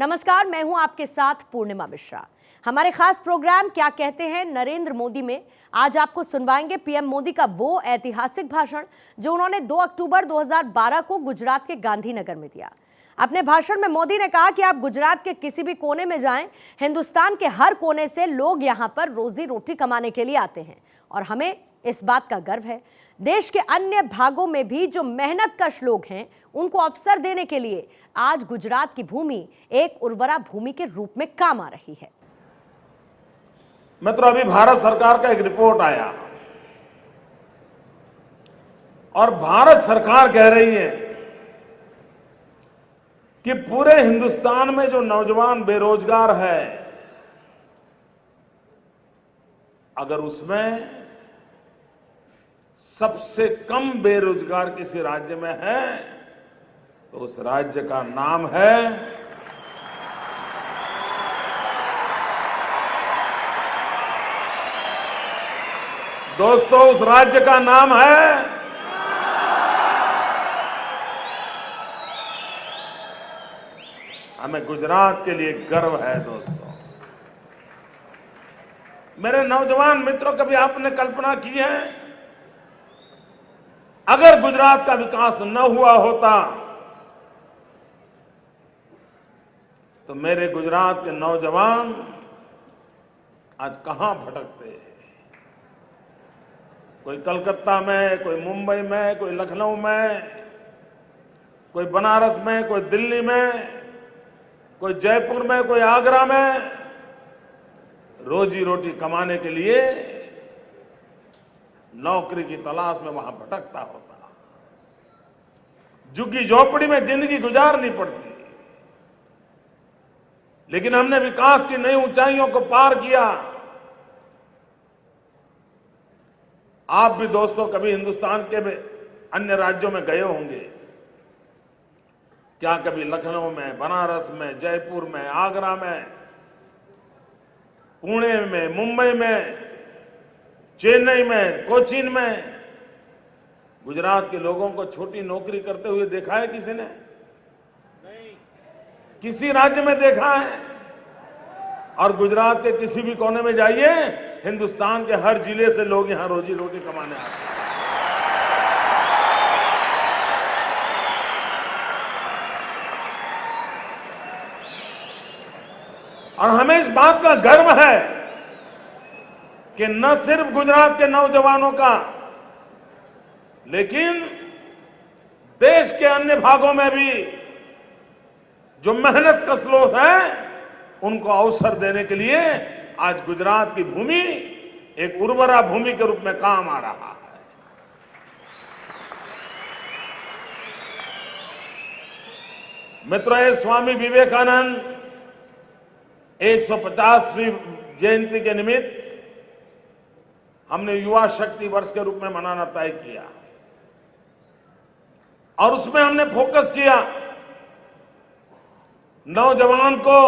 नमस्कार, मैं हूं आपके साथ पूर्णिमा मिश्रा। हमारे खास प्रोग्राम क्या कहते हैं नरेंद्र मोदी में आज आपको सुनवाएंगे पीएम मोदी का वो ऐतिहासिक भाषण जो उन्होंने 2 अक्टूबर 2012 को गुजरात के गांधीनगर में दिया। अपने भाषण में मोदी ने कहा कि आप गुजरात के किसी भी कोने में जाएं, हिंदुस्तान के हर कोने से लोग यहां पर रोजी रोटी कमाने के लिए आते हैं और हमें इस बात का गर्व है। देश के अन्य भागों में भी जो मेहनतकश लोग हैं उनको अवसर देने के लिए आज गुजरात की भूमि एक उर्वरा भूमि के रूप में काम आ रही है। मित्रों, अभी भारत सरकार का एक रिपोर्ट आया और भारत सरकार कह रही है कि पूरे हिंदुस्तान में जो नौजवान बेरोजगार है, अगर उसमें सबसे कम बेरोजगार किसी राज्य में है तो उस राज्य का नाम है दोस्तों, उस राज्य का नाम है हमें गुजरात के लिए गर्व है। दोस्तों, मेरे नौजवान मित्रों, कभी आपने कल्पना की है अगर गुजरात का विकास न हुआ होता तो मेरे गुजरात के नौजवान आज कहां भटकते? कोई कलकत्ता में, कोई मुंबई में, कोई लखनऊ में, कोई बनारस में, कोई दिल्ली में, कोई जयपुर में, कोई आगरा में रोजी रोटी कमाने के लिए नौकरी की तलाश में वहां भटकता होता। झुग्गी झोपड़ी में जिंदगी गुजारनी पड़ती। लेकिन हमने विकास की नई ऊंचाइयों को पार किया। आप भी दोस्तों कभी हिंदुस्तान के अन्य राज्यों में गए होंगे क्या? कभी लखनऊ में, बनारस में, जयपुर में, आगरा में, पुणे में, मुंबई में, चेन्नई में, कोचीन में गुजरात के लोगों को छोटी नौकरी करते हुए देखा है किसी ने? नहीं। किसी राज्य में देखा है? और गुजरात के किसी भी कोने में जाइए, हिंदुस्तान के हर जिले से लोग यहां रोजी रोटी कमाने आते हैं। और हमें इस बात का गर्व है कि न सिर्फ गुजरात के नौजवानों का, लेकिन देश के अन्य भागों में भी जो मेहनतकश लोग हैं उनको अवसर देने के लिए आज गुजरात की भूमि एक उर्वरा भूमि के रूप में काम आ रहा है। मित्रों, ये स्वामी विवेकानंद 150वीं जयंती के निमित्त हमने युवा शक्ति वर्ष के रूप में मनाना तय किया और उसमें हमने फोकस किया नौजवान को,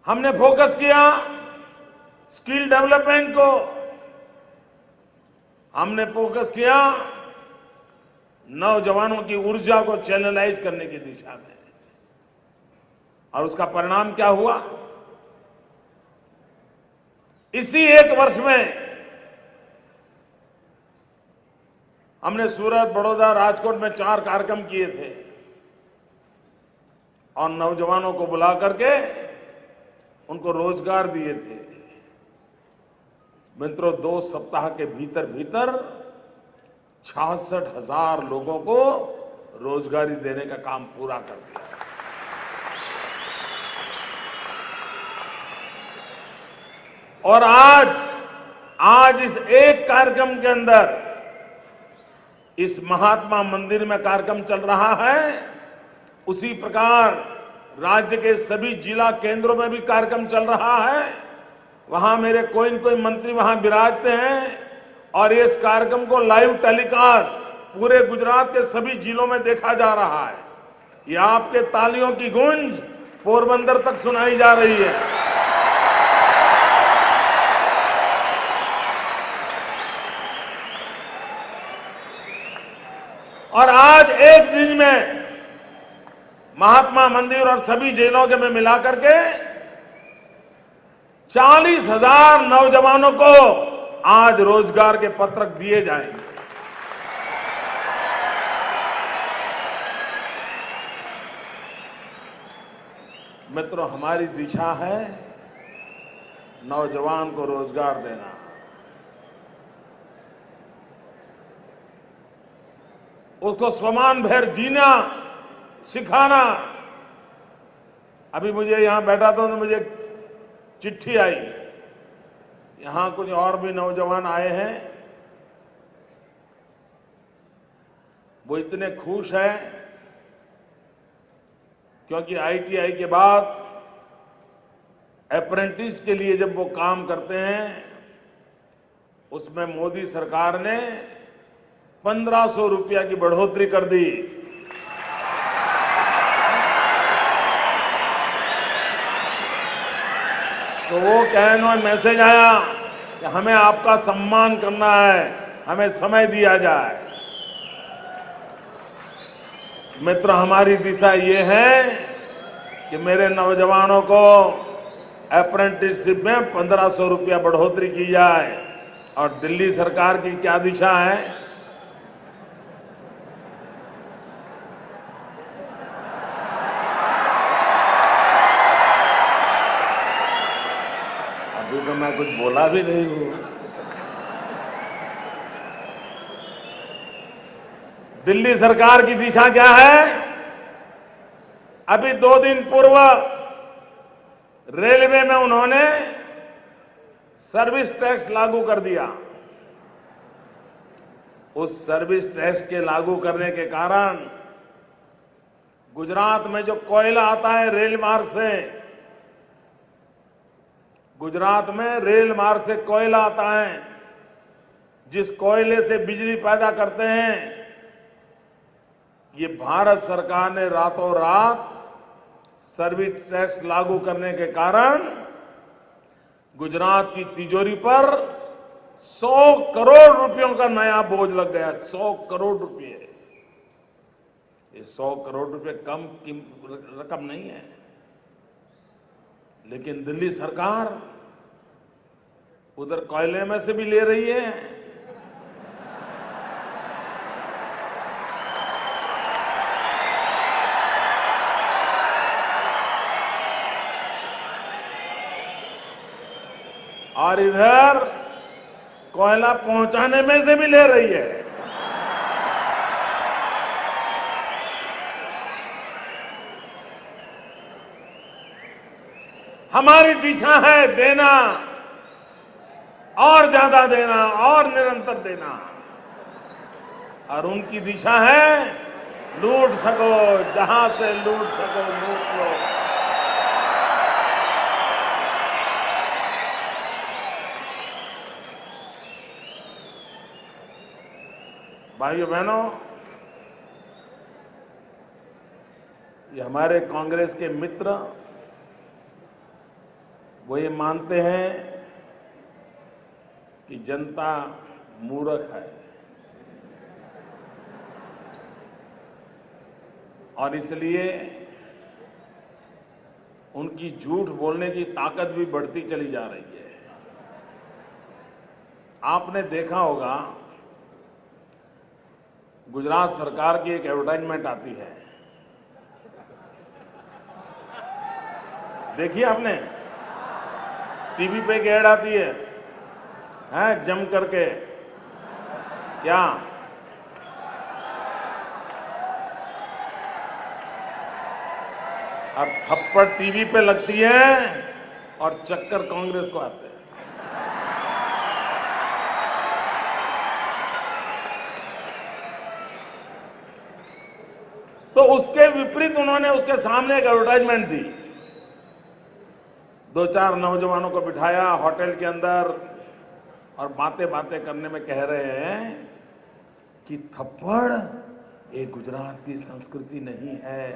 हमने फोकस किया स्किल डेवलपमेंट को, हमने फोकस किया नौजवानों की ऊर्जा को चैनलाइज करने की दिशा में। और उसका परिणाम क्या हुआ? इसी एक वर्ष में हमने सूरत, बड़ौदा, राजकोट में 4 कार्यक्रम किए थे और नौजवानों को बुला करके उनको रोजगार दिए थे। मित्रों, 2 सप्ताह के भीतर भीतर 66,000 लोगों को रोजगारी देने का काम पूरा कर दिया। और आज इस एक कार्यक्रम के अंदर इस महात्मा मंदिर में कार्यक्रम चल रहा है, उसी प्रकार राज्य के सभी जिला केंद्रों में भी कार्यक्रम चल रहा है। वहां मेरे कोई न कोई मंत्री वहां विराजते हैं और इस कार्यक्रम को लाइव टेलीकास्ट पूरे गुजरात के सभी जिलों में देखा जा रहा है। ये आपके तालियों की गूंज पोरबंदर तक सुनाई जा रही है। और आज एक दिन में महात्मा मंदिर और सभी जेलों के में मिलाकर के 40,000 नौजवानों को आज रोजगार के पत्रक दिए जाएंगे। मित्रों, हमारी दिशा है नौजवान को रोजगार देना, उसको समान भर जीना सिखाना। अभी मुझे यहां बैठा था तो मुझे चिट्ठी आई, यहां कुछ और भी नौजवान आए हैं, वो इतने खुश हैं क्योंकि आईटीआई के बाद अप्रेंटिस के लिए जब वो काम करते हैं उसमें मोदी सरकार ने 1,500 रुपया की बढ़ोतरी कर दी। तो वो कहने मैसेज आया कि हमें आपका सम्मान करना है, हमें समय दिया जाए। मित्र, हमारी दिशा ये है कि मेरे नौजवानों को अप्रेंटिसशिप में 1,500 रुपया बढ़ोतरी की जाए। और दिल्ली सरकार की क्या दिशा है? अभी तो मैं कुछ बोला भी नहीं हूं। दिल्ली सरकार की दिशा क्या है? अभी 2 दिन पूर्व रेलवे में उन्होंने सर्विस टैक्स लागू कर दिया। उस सर्विस टैक्स के लागू करने के कारण गुजरात में जो कोयला आता है रेल मार्ग से, गुजरात में रेल मार्ग से कोयला आता है, जिस कोयले से बिजली पैदा करते हैं, ये भारत सरकार ने रातों रात सर्विस टैक्स लागू करने के कारण गुजरात की तिजोरी पर 100 करोड़ रुपयों का नया बोझ लग गया। 100 करोड़ रुपए, ये 100 करोड़ रुपए कम रकम नहीं है, लेकिन दिल्ली सरकार उधर कोयले में से भी ले रही है। और इधर कोयला पहुंचाने में से भी ले रही है। हमारी दिशा है देना, और ज्यादा देना, और निरंतर देना। और उनकी दिशा है लूट सको, जहां से लूट सको लूट लो। भाइयों बहनों, ये हमारे कांग्रेस के मित्र वो ये मानते हैं कि जनता मूर्ख है और इसलिए उनकी झूठ बोलने की ताकत भी बढ़ती चली जा रही है। आपने देखा होगा गुजरात सरकार की एक एडवर्टाइजमेंट आती है, देखिए आपने, टीवी पे एक ऐड आती है जम करके, क्या अब थप्पड़ टीवी पे लगती है और चक्कर कांग्रेस को आते हैं। तो उसके विपरीत उन्होंने उसके सामने एक एडवर्टाइजमेंट दी। 2-4 नौजवानों को बिठाया होटल के अंदर और बातें बातें करने में कह रहे हैं कि थप्पड़ ये गुजरात की संस्कृति नहीं है।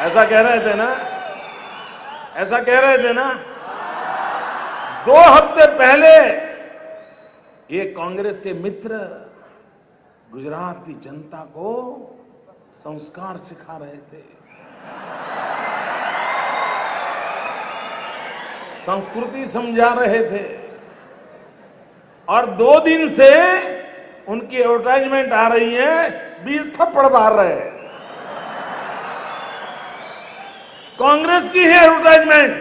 ऐसा कह रहे थे ना, ऐसा कह रहे थे ना। 2 हफ्ते पहले ये कांग्रेस के मित्र गुजरात की जनता को संस्कार सिखा रहे थे, संस्कृति समझा रहे थे। और 2 दिन से उनकी एडवर्टाइजमेंट आ रही है, 20 थप्पड़ मार रहे हैं। कांग्रेस की है एडवर्टाइजमेंट।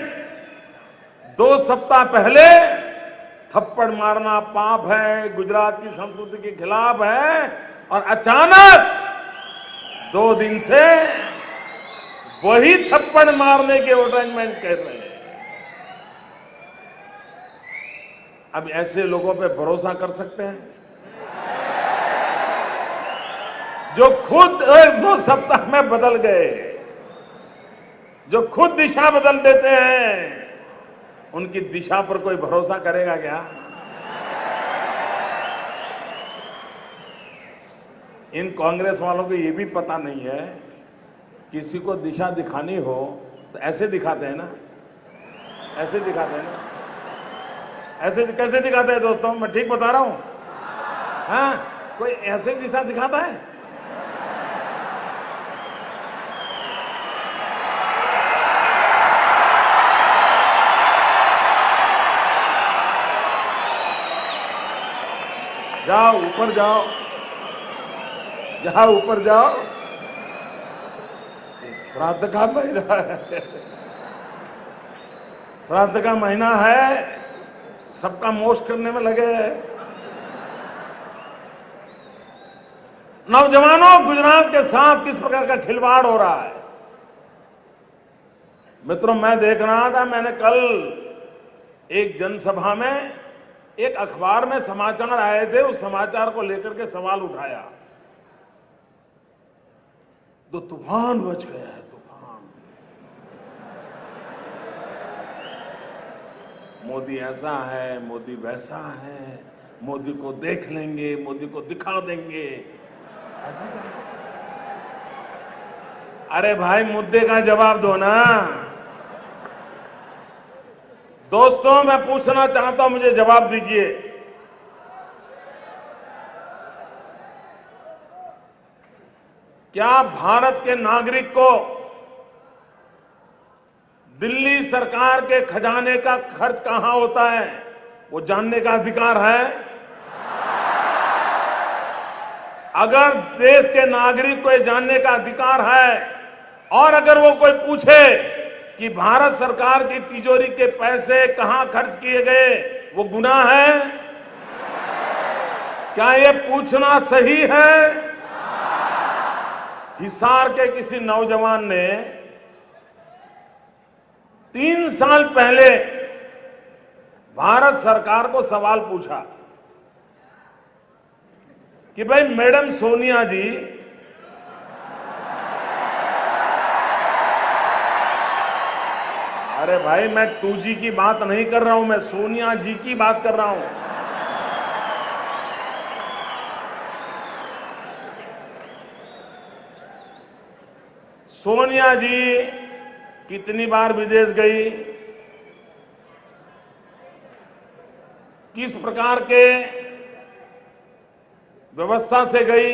2 सप्ताह पहले थप्पड़ मारना पाप है, गुजरात की संस्कृति के खिलाफ है, और अचानक 2 दिन से वही थप्पड़ मारने के एडवर्टाइजमेंट कह रहे हैं। अब ऐसे लोगों पे भरोसा कर सकते हैं जो खुद 1-2 सप्ताह में बदल गए, जो खुद दिशा बदल देते हैं? उनकी दिशा पर कोई भरोसा करेगा क्या? इन कांग्रेस वालों को यह भी पता नहीं है, किसी को दिशा दिखानी हो तो ऐसे दिखाते हैं ना, ऐसे दिखाते हैं ना। ऐसे कैसे दिखाते हैं दोस्तों? मैं ठीक बता रहा हूं? हाँ, कोई ऐसे दिशा दिखाता है? जाओ ऊपर जाओ, जाओ ऊपर जाओ। श्राद्ध का महीना है, श्राद्ध का महीना है, सबका मोश करने में लगे हैं। नौजवानों, गुजरात के साथ किस प्रकार का खिलवाड़ हो रहा है? मित्रों, मैं देख रहा था, मैंने कल एक जनसभा में एक अखबार में समाचार आए थे, उस समाचार को लेकर के सवाल उठाया तो तूफान मच गया है, तूफान। मोदी ऐसा है, मोदी वैसा है, मोदी को देख लेंगे, मोदी को दिखा देंगे, ऐसा चल रहा है। अरे भाई, मुद्दे का जवाब दो ना। दोस्तों, मैं पूछना चाहता हूं, मुझे जवाब दीजिए। क्या भारत के नागरिक को दिल्ली सरकार के खजाने का खर्च कहां होता है वो जानने का अधिकार है? अगर देश के नागरिक को ये जानने का अधिकार है और अगर वो कोई पूछे कि भारत सरकार की तिजोरी के पैसे कहां खर्च किए गए, वो गुनाह है? क्या ये पूछना सही है? हिसार के किसी नौजवान ने 3 साल पहले भारत सरकार को सवाल पूछा कि भाई मैडम सोनिया जी, अरे भाई, मैं 2G की बात नहीं कर रहा हूं, मैं सोनिया जी की बात कर रहा हूं। सोनिया जी कितनी बार विदेश गई, किस प्रकार के व्यवस्था से गई,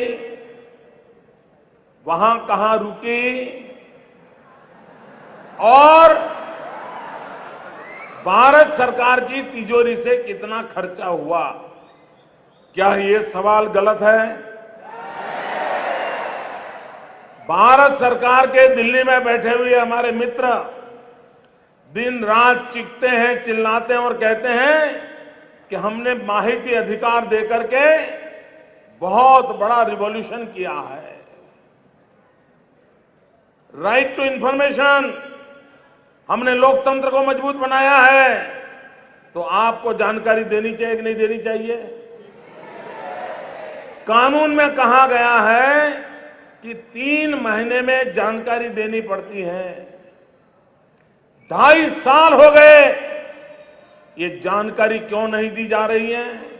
वहां कहां रुकी और भारत सरकार की तिजोरी से कितना खर्चा हुआ? क्या ये सवाल गलत है? भारत सरकार के दिल्ली में बैठे हुए हमारे मित्र दिन रात चीखते हैं, चिल्लाते हैं और कहते हैं कि हमने माहिती अधिकार देकर के बहुत बड़ा रिवॉल्यूशन किया है। राइट टू इंफॉर्मेशन, हमने लोकतंत्र को मजबूत बनाया है। तो आपको जानकारी देनी चाहिए कि नहीं देनी चाहिए? कानून में कहा गया है कि 3 महीने में जानकारी देनी पड़ती है। 2.5 साल हो गए, ये जानकारी क्यों नहीं दी जा रही है?